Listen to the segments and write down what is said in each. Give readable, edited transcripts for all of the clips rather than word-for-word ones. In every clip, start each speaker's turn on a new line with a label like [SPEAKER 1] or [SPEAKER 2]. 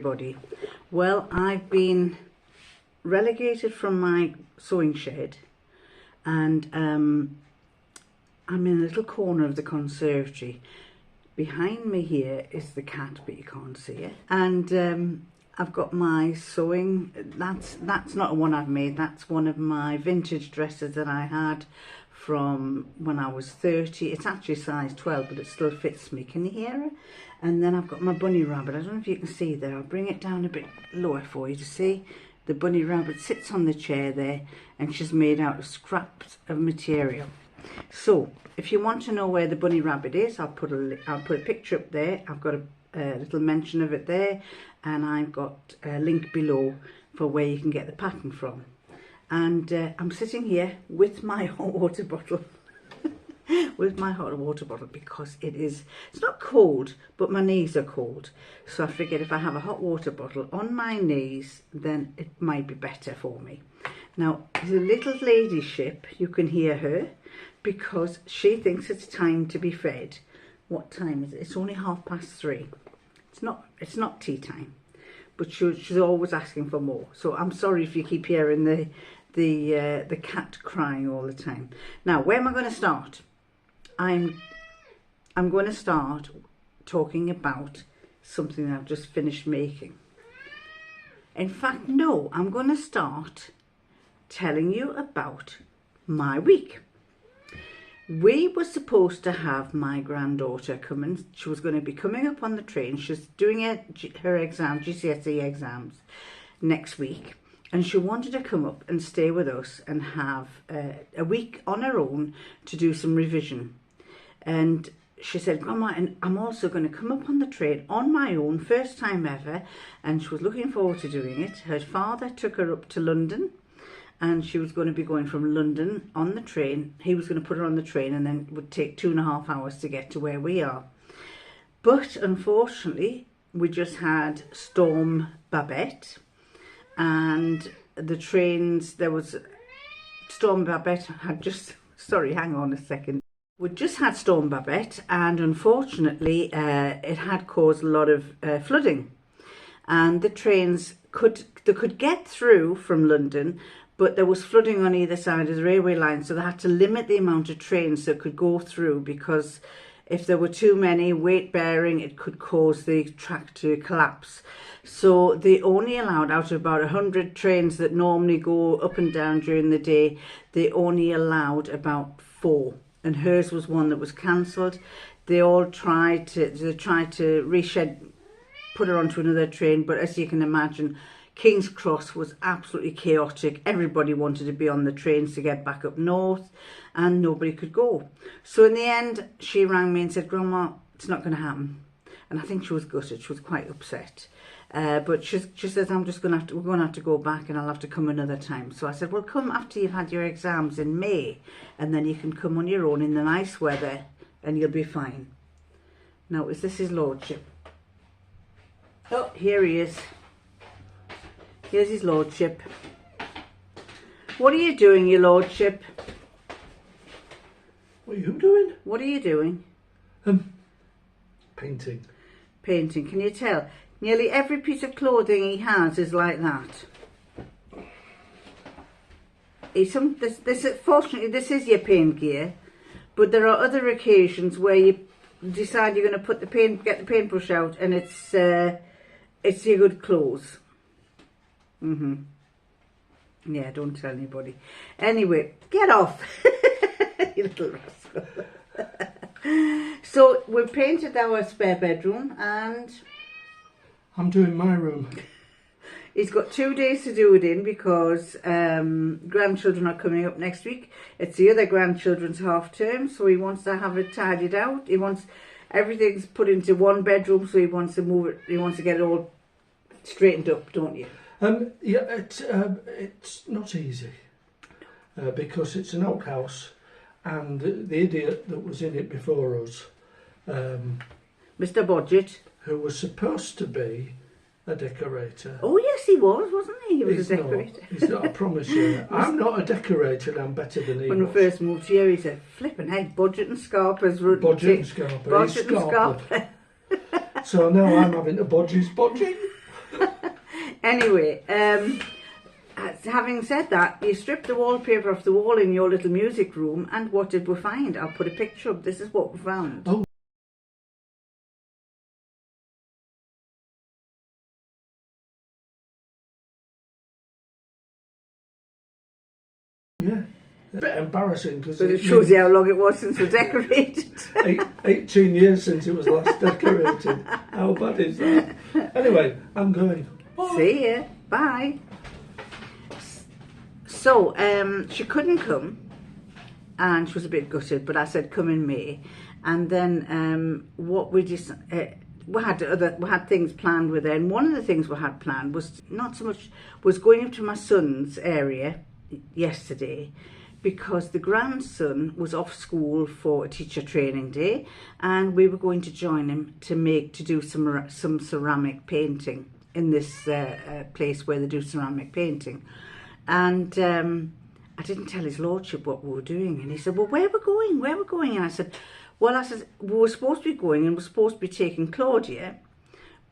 [SPEAKER 1] everybody. Well, I've been relegated from my sewing shed, and I'm in a little corner of the conservatory. Behind me here is the cat, but you can't see it. And I've got my sewing. That's not one I've made. That's one of my vintage dresses that I had from when I was 30. It's actually size 12, but it still fits me. Can you hear it? And then I've got my bunny rabbit. I don't know if you can see there. I'll bring it down a bit lower for you to see. The bunny rabbit sits on the chair there, and she's made out of scraps of material. So if you want to know where the bunny rabbit is, I'll put a picture up there. I've got a little mention of it there, and I've got a link below for where you can get the pattern from. And I'm sitting here with my hot water bottle with my hot water bottle because it's not cold, but my knees are cold. So I figured if I have a hot water bottle on my knees, then it might be better for me. Now, the little ladyship, you can hear her because she thinks it's time to be fed. What time is it? It's only 3:30. It's not tea time, but she's always asking for more. So I'm sorry if you keep hearing the cat crying all the time. Now, where am I going to start? I'm going to start talking about something that I've just finished making. In fact, no, I'm going to start telling you about my week. We were supposed to have my granddaughter come in. She was going to be coming up on the train. She's doing her exam, GCSE exams, next week. And she wanted to come up and stay with us and have a week on her own to do some revision. And she said, Grandma, and I'm also going to come up on the train on my own, first time ever. And she was looking forward to doing it. Her father took her up to London, and she was going to be going from London on the train. He was going to put her on the train, and then it would take 2.5 hours to get to where we are. But unfortunately, we just had Storm Babette, and the trains, there was Storm Babette had just, sorry, hang on a second. We just had Storm Babette, and unfortunately it had caused a lot of flooding, and the trains could get through from London, but there was flooding on either side of the railway line, so they had to limit the amount of trains that could go through, because if there were too many weight bearing, it could cause the track to collapse. So they only allowed, out of about 100 trains that normally go up and down during the day, they only allowed about 4. And hers was one that was cancelled. They all tried to put her onto another train, but as you can imagine, King's Cross was absolutely chaotic. Everybody wanted to be on the trains to get back up north, and nobody could go. So in the end, she rang me and said, Grandma, it's not going to happen. And I think she was gutted. She was quite upset. But she says, we're going to have to go back, and I'll have to come another time. So I said, well, come after you've had your exams in May, and then you can come on your own in the nice weather, and you'll be fine. Now, is this his lordship? Oh, here he is. Here's his lordship. What are you doing, your lordship?
[SPEAKER 2] What are you doing?
[SPEAKER 1] What are you doing?
[SPEAKER 2] Painting.
[SPEAKER 1] Painting. Can you tell? Nearly every piece of clothing he has is like that. Fortunately, this is your paint gear, but there are other occasions where you decide you're going to get the paintbrush out, and it's your good clothes. Yeah, don't tell anybody. Anyway, get off, you little rascal. So we've painted our spare bedroom, and
[SPEAKER 2] I'm doing my room.
[SPEAKER 1] He's got 2 days to do it in because grandchildren are coming up next week. It's the other grandchildren's half term, so he wants to have it tidied out. He wants everything's put into one bedroom, so he wants to move it. He wants to get it all straightened up, don't you?
[SPEAKER 2] Yeah, it's not easy because it's an old house, and the idiot that was in it before us,
[SPEAKER 1] Mr. Bodgett,
[SPEAKER 2] who was supposed to be a decorator.
[SPEAKER 1] Oh yes, he was, wasn't he? He was a decorator.
[SPEAKER 2] He's not, I promise you. I'm not a decorator, and I'm better than he was.
[SPEAKER 1] When we first moved here, he said, flipping heck, Bodgett and Scarpa's run.
[SPEAKER 2] Bodgett and Scarpa.
[SPEAKER 1] Bodgett and Scarpa.
[SPEAKER 2] So now I'm having to bodge his bodging.
[SPEAKER 1] Anyway, having said that, you stripped the wallpaper off the wall in your little music room, and what did we find? I'll put a picture up. This is what we found.
[SPEAKER 2] Oh. Yeah, a bit embarrassing because
[SPEAKER 1] But it shows you how long it was since we decorated.
[SPEAKER 2] 18 years since it was last decorated. How bad is that? Anyway, I'm going. Bye.
[SPEAKER 1] See ya. Bye. So, she couldn't come, and she was a bit gutted, but I said come in May. And then what we just we had things planned with her, and one of the things we had planned was going up to my son's area yesterday, because the grandson was off school for a teacher training day, and we were going to join him to do some ceramic painting in this place where they do ceramic painting. And I didn't tell his lordship what we were doing, and he said, well, where are we going? And I said, we were supposed to be going, and we're supposed to be taking Claudia,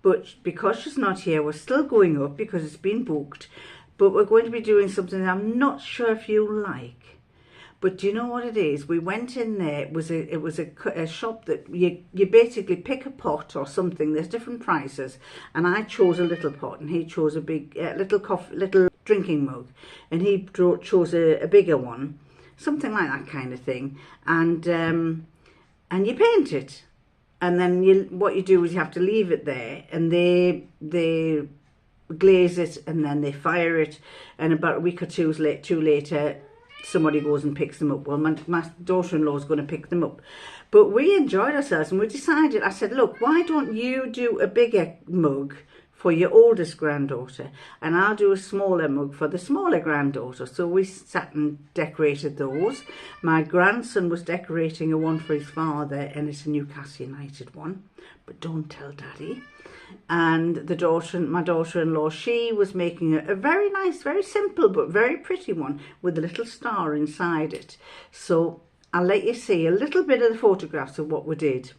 [SPEAKER 1] but because she's not here, we're still going up because it's been booked, but we're going to be doing something that I'm not sure if you like. But do you know what it is? We went in there. It was a shop that you basically pick a pot or something. There's different prices, and I chose a little pot, and he chose a big little drinking mug, and he chose a bigger one, something like that kind of thing. And you paint it, and then what you do is you have to leave it there, and they glaze it, and then they fire it, and about a week or two later somebody goes and picks them up. Well, my daughter-in-law is going to pick them up. But we enjoyed ourselves, and we decided, I said, look, why don't you do a bigger mug for your oldest granddaughter, and I'll do a smaller mug for the smaller granddaughter. So we sat and decorated those. My grandson was decorating a one for his father, and it's a Newcastle United one, but don't tell Daddy. And my daughter-in-law, she was making a very nice, very simple but very pretty one with a little star inside it. So I'll let you see a little bit of the photographs of what we did.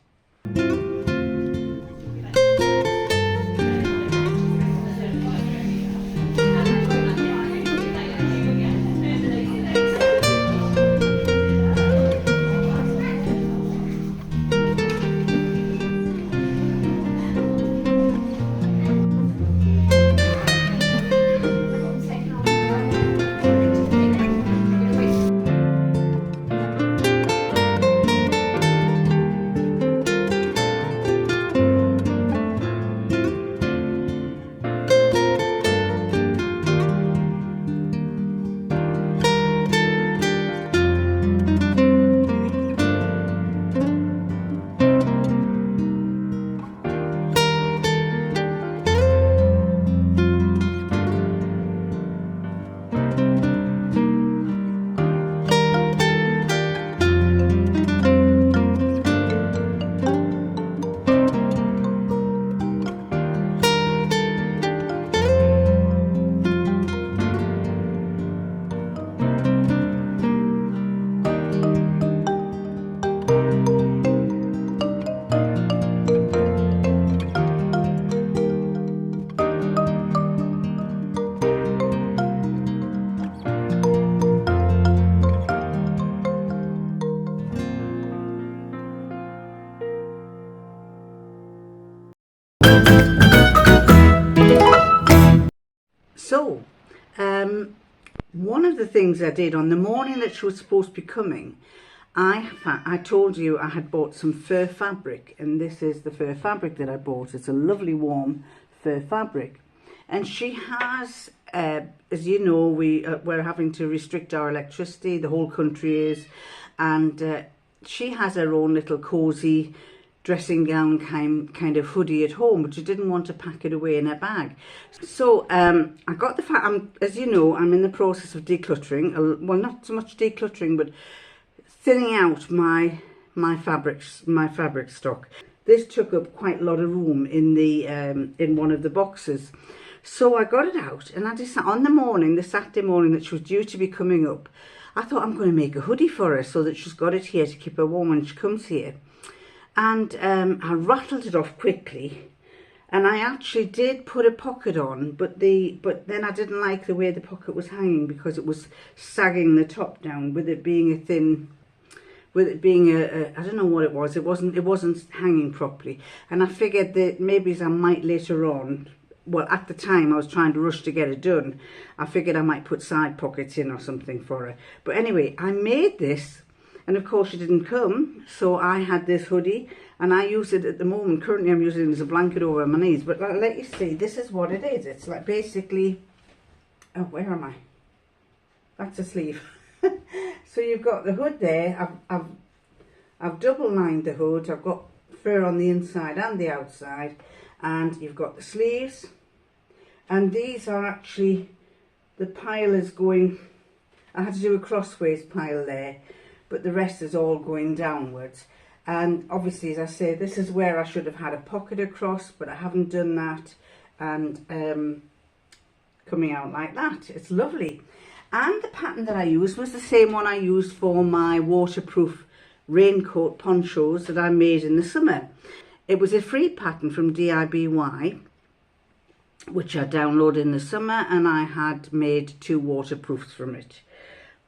[SPEAKER 1] So, one of the things I did on the morning that she was supposed to be coming, I told you I had bought some fur fabric, and this is the fur fabric that I bought. It's a lovely warm fur fabric, and she has, as you know, we're having to restrict our electricity, the whole country is, and she has her own little cosy dressing gown kind of hoodie at home, but she didn't want to pack it away in her bag. So I got as you know, I'm in the process of decluttering. Well, not so much decluttering, but thinning out my fabric stock. This took up quite a lot of room in one of the boxes. So I got it out, and I decided on the Saturday morning that she was due to be coming up, I thought I'm going to make a hoodie for her so that she's got it here to keep her warm when she comes here. And I rattled it off quickly, And I actually did put a pocket on, but then I didn't like the way the pocket was hanging because it was sagging the top down with it being a thin, with it being I don't know what it was. It wasn't hanging properly. And I figured that maybe I might later on, well, at the time I was trying to rush to get it done. I figured I might put side pockets in or something for her. But anyway, I made this, and of course it didn't come. So I had this hoodie, and I use it at the moment. Currently I'm using it as a blanket over my knees. But I'll let you see, this is what it is. It's like basically, oh, where am I? That's a sleeve. So you've got the hood there. I've double lined the hood. I've got fur on the inside and the outside. And you've got the sleeves. And these are actually, the pile is going, I had to do a crossways pile there, but the rest is all going downwards. And obviously, as I say, this is where I should have had a pocket across, but I haven't done that. And coming out like that, it's lovely. And the pattern that I used was the same one I used for my waterproof raincoat ponchos that I made in the summer. It was a free pattern from DIBY, which I downloaded in the summer, and I had made 2 waterproofs from it.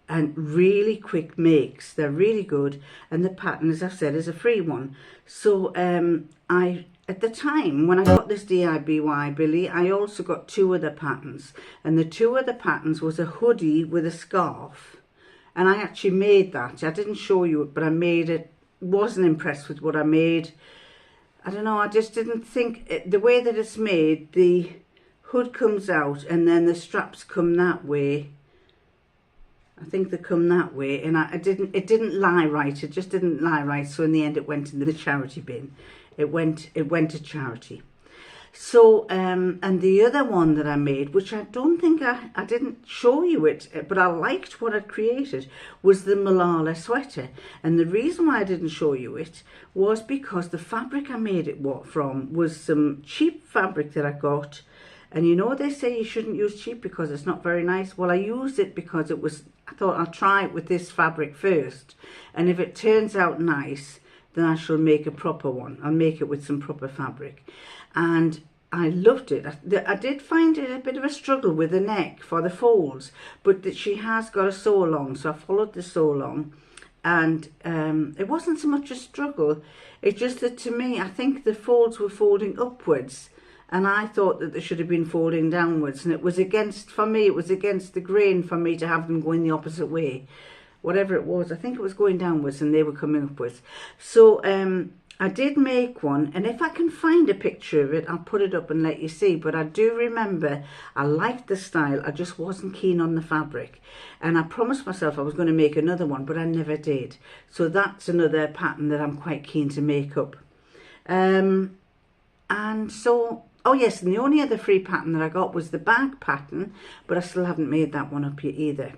[SPEAKER 1] And really quick makes, they're really good, and the pattern, as I've said, is a free one. So at the time when I got this DIBY Billy, I also got 2 other patterns, and the 2 other patterns was a hoodie with a scarf, and I actually made that. I didn't show you it, but I made it. Wasn't impressed with what I made. I don't know, I just didn't think the way that it's made, the hood comes out and then the straps come that way. I think they come that way, and it didn't lie right. It just didn't lie right. So in the end, it went in the charity bin. It went to charity. So and the other one that I made, which I don't think I didn't show you it, but I liked what I'd created, was the Malala sweater. And the reason why I didn't show you it was because the fabric I made it from was some cheap fabric that I got. And you know, they say you shouldn't use cheap because it's not very nice. Well, I used it because I thought I'll try it with this fabric first. And if it turns out nice, then I shall make a proper one. I'll make it with some proper fabric. And I loved it. I did find it a bit of a struggle with the neck for the folds, but that she has got a sew along, so I followed the sew along. And it wasn't so much a struggle. It's just that to me, I think the folds were folding upwards, and I thought that they should have been folding downwards, and it was against the grain for me to have them going the opposite way. Whatever it was, I think it was going downwards and they were coming upwards. So I did make one, and if I can find a picture of it, I'll put it up and let you see. But I do remember I liked the style, I just wasn't keen on the fabric. And I promised myself I was going to make another one, but I never did. So that's another pattern that I'm quite keen to make up. And so, oh yes, and the only other free pattern that I got was the bag pattern, but I still haven't made that one up yet either.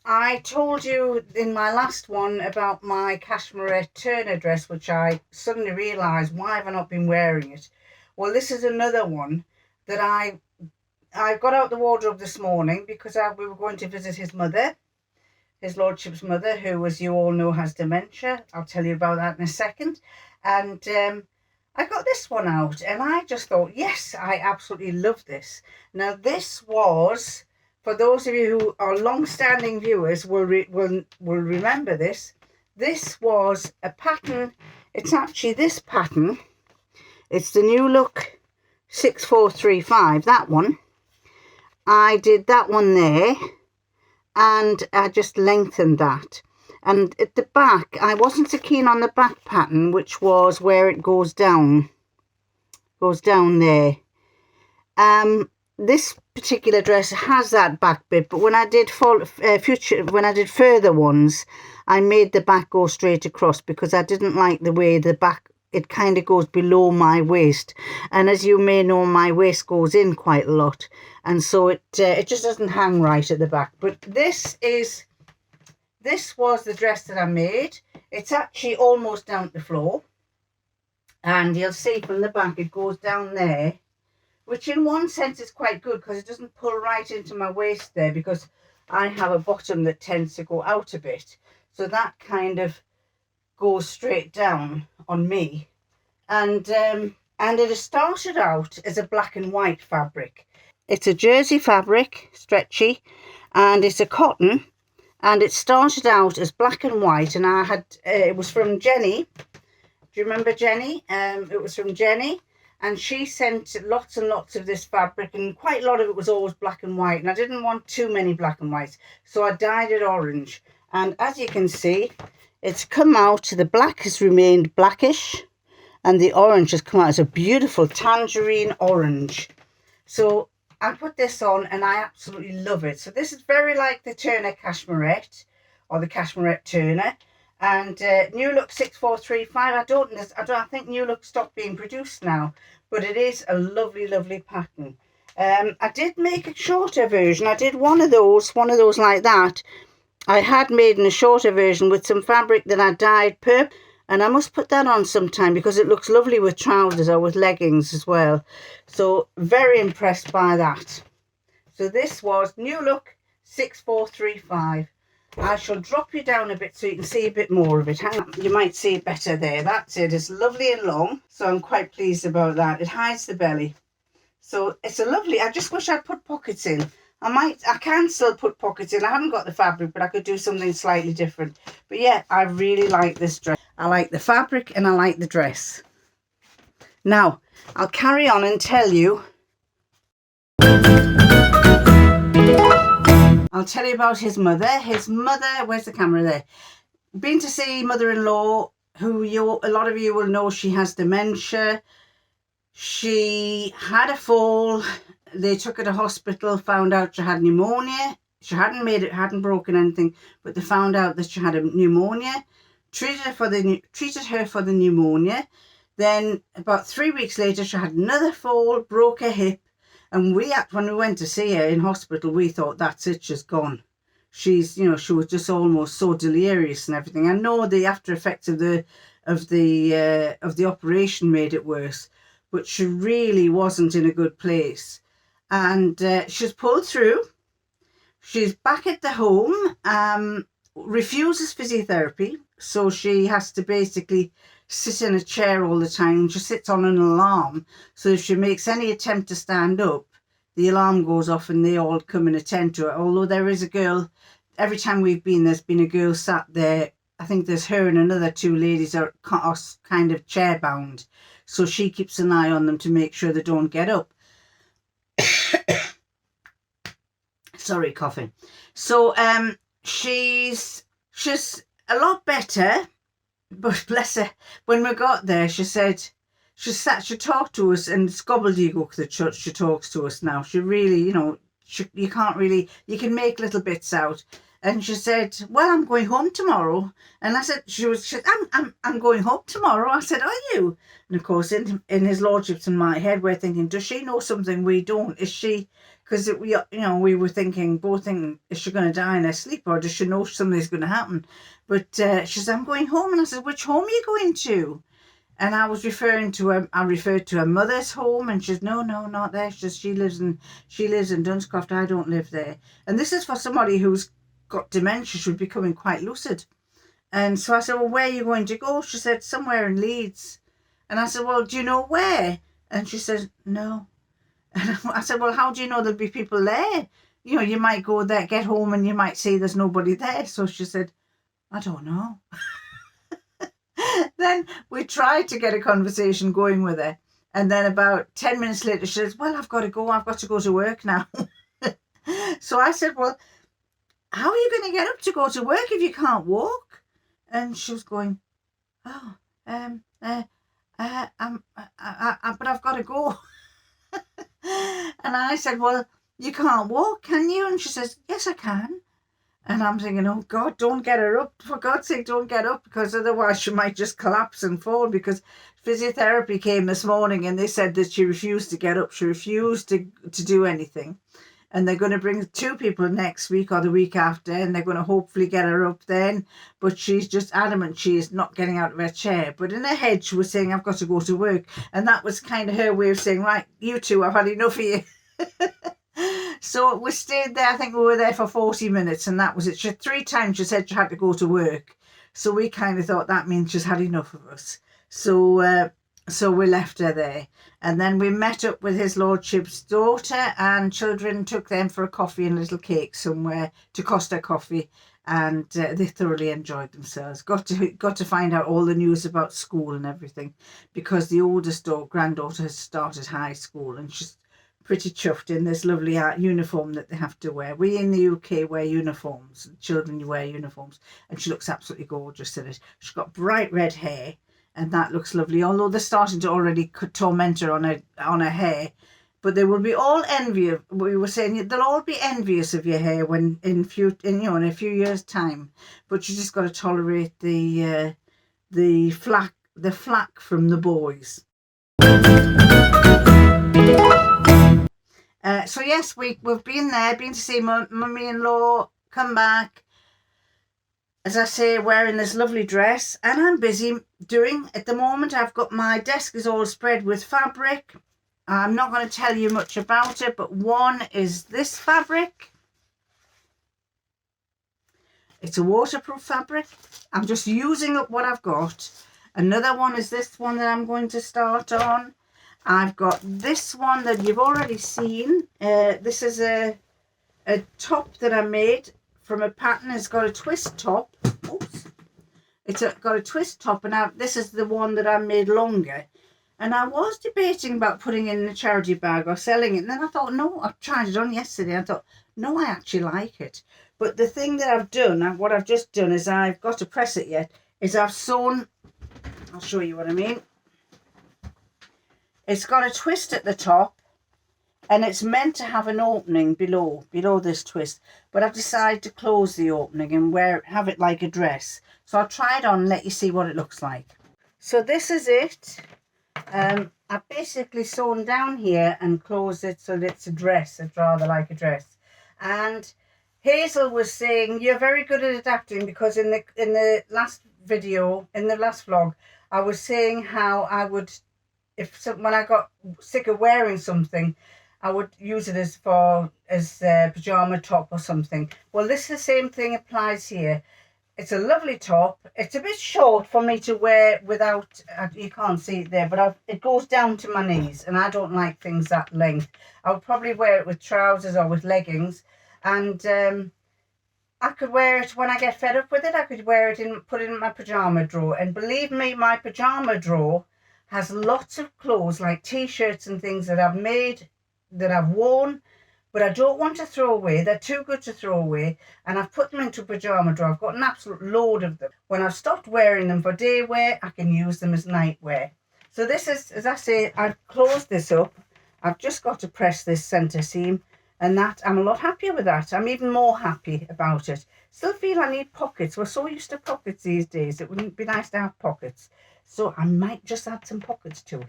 [SPEAKER 1] I told you in my last one about my cashmere Turner dress, which I suddenly realised, why have I not been wearing it? Well, this is another one that I I got out the wardrobe this morning because we were going to visit his mother, his lordship's mother, who, as you all know, has dementia. I'll tell you about that in a second. And I got this one out, and I just thought, yes, I absolutely love this. Now, this was, for those of you who are long-standing viewers will remember this. This was a pattern. It's actually this pattern. It's the New Look 6435, that one. I did that one there, and I just lengthened that. And at the back, I wasn't so keen on the back pattern, which was where it goes down there. This particular dress has that back bit, but when I did further ones, I made the back go straight across because I didn't like the way the back, it kind of goes below my waist. And as you may know, my waist goes in quite a lot, and so it just doesn't hang right at the back. But this was the dress that I made. It's actually almost down to the floor, and you'll see from the back it goes down there, which in one sense is quite good because it doesn't pull right into my waist there, because I have a bottom that tends to go out a bit, so that kind of goes straight down on me. And it has started out as a black and white fabric. It's a jersey fabric, stretchy, and it's a cotton. And it started out as black and white, and I had, it was from Jenny. Do you remember Jenny? It was from Jenny, and she sent lots and lots of this fabric, and quite a lot of it was always black and white, and I didn't want too many black and whites, so I dyed it orange. And as you can see, it's come out, the black has remained blackish, and the orange has come out as a beautiful tangerine orange. So I put this on and I absolutely love it. So this is very like the Turner Cashmerette, or the Cashmerette Turner. And New Look 6435, I think New Look stopped being produced now, but it is a lovely, lovely pattern. I did make a shorter version. I did one of those like that. I had made in a shorter version with some fabric that I dyed purple. And I must put that on sometime because it looks lovely with trousers or with leggings as well. So very impressed by that. So this was New Look 6435. I shall drop you down a bit so you can see a bit more of it. Hang on, you might see it better there. That's it. It's lovely and long. So I'm quite pleased about that. It hides the belly. So it's a lovely, I just wish I'd put pockets in. I can still put pockets in. I haven't got the fabric, but I could do something slightly different. But yeah, I really like this dress. I like the fabric and I like the dress. Now, I'll carry on and tell you. I'll tell you about his mother. His mother, where's the camera there? Been to see mother-in-law, who a lot of you will know she has dementia. She had a fall. They took her to hospital, found out she had pneumonia. She hadn't broken anything, but they found out that she had a pneumonia. Treated her for the pneumonia. Then about 3 weeks later, she had another fall, broke her hip, and when we went to see her in hospital, we thought, that's it, she's gone. She was just almost so delirious and everything. I know the after effects of the operation made it worse, but she really wasn't in a good place. And she's pulled through. She's back at the home. Refuses physiotherapy, so she has to basically sit in a chair all the time. She sits on an alarm, so if she makes any attempt to stand up, the alarm goes off and they all come and attend to her. Although there is a girl, every time we've been, there's been a girl sat there. I think there's her and another 2 ladies are kind of chair bound, so she keeps an eye on them to make sure they don't get up. Sorry, coughing. So she's a lot better, but bless her, when we got there, she said she talked to us, and it's gobbledygook that she talks to us now. She really, you can make little bits out. And she said, well, I'm going home tomorrow. And I said, she said, I'm going home tomorrow. I said, are you? And of course, in his lordship's and my head, we're thinking, does she know something we don't? Is she, because we were both thinking, is she going to die in her sleep, or does she know something's going to happen? But she said, I'm going home. And I said, which home are you going to? And I was referring to her, I referred to her mother's home, and she said, no, not there. She lives in Dunscroft. I don't live there. And this is for somebody who's got dementia, should be becoming quite lucid. And so I said, well, where are you going to go? She said, somewhere in Leeds. And I said, well, do you know where? And she said, no. And I said, well, how do you know there'll be people there? You know, you might go there, get home, and you might see there's nobody there. So she said, I don't know. Then we tried to get a conversation going with her. And then about 10 minutes later, she says, well, I've got to go to work now. So I said, well, how are you going to get up to go to work if you can't walk? And she was going, oh, but I've got to go. And I said, well, you can't walk, can you? And she says, yes, I can. And I'm thinking, oh God, don't get her up. For God's sake, don't get up, because otherwise she might just collapse and fall, because physiotherapy came this morning and they said that she refused to get up. She refused to do anything. And they're going to bring 2 people next week or the week after, and they're going to hopefully get her up then. But she's just adamant she is not getting out of her chair. But in her head, she was saying, I've got to go to work. And that was kind of her way of saying, right, you two, I've had enough of you. So we stayed there. I think we were there for 40 minutes, and that was it. 3 times she said she had to go to work. So we kind of thought that means she's had enough of us. So we left her there. And then we met up with his lordship's daughter and children, took them for a coffee and a little cake somewhere to Costa Coffee. And they thoroughly enjoyed themselves. Got to find out all the news about school and everything, because the oldest granddaughter has started high school, and she's pretty chuffed in this lovely uniform that they have to wear. We in the UK wear uniforms. Children wear uniforms. And she looks absolutely gorgeous in it. She's got bright red hair, and that looks lovely. Although they're starting to already torment her on her hair. But they will be all envious. We were saying they'll all be envious of your hair when in a few years' time. But you just got to tolerate the flack from the boys. So yes, we've been there, been to see mummy-in-law, come back, as I say, wearing this lovely dress, and I'm busy doing, at the moment, I've got my desk is all spread with fabric. I'm not going to tell you much about it, but one is this fabric. It's a waterproof fabric. I'm just using up what I've got. Another one is this one that I'm going to start on. I've got this one that you've already seen. This is a top that I made from a pattern. It's got a twist top. Oops. It's got a twist top, and this is the one that I made longer. And I was debating about putting it in a charity bag or selling it. And then I thought, no, I tried it on yesterday. I thought, no, I actually like it. But the thing that I've done, what I've just done is I've got to press it yet, is I've sewn, I'll show you what I mean. It's got a twist at the top, and it's meant to have an opening below this twist. But I've decided to close the opening and have it like a dress. So I'll try it on and let you see what it looks like. So this is it. I've basically sewn down here and closed it so that it's a dress. It's rather like a dress. And Hazel was saying, you're very good at adapting, because in the last video, in the last vlog, I was saying how I would, when I got sick of wearing something, I would use it as a pyjama top or something. Well, the same thing applies here. It's a lovely top. It's a bit short for me to wear without, you can't see it there, but it goes down to my knees, and I don't like things that length. I would probably wear it with trousers or with leggings, and I could wear it when I get fed up with it. I could wear it put it in my pyjama drawer. And believe me, my pyjama drawer has lots of clothes, like t-shirts and things that I've made, that I've worn, but I don't want to throw away. They're too good to throw away, and I've put them into a pyjama drawer. I've got an absolute load of them. When I've stopped wearing them for day wear, I can use them as night wear. So this is, as I say, I've closed this up. I've just got to press this centre seam, and that, I'm a lot happier with that. I'm even more happy about it. Still feel I need pockets. We're so used to pockets these days. It wouldn't be nice to have pockets. So I might just add some pockets to it.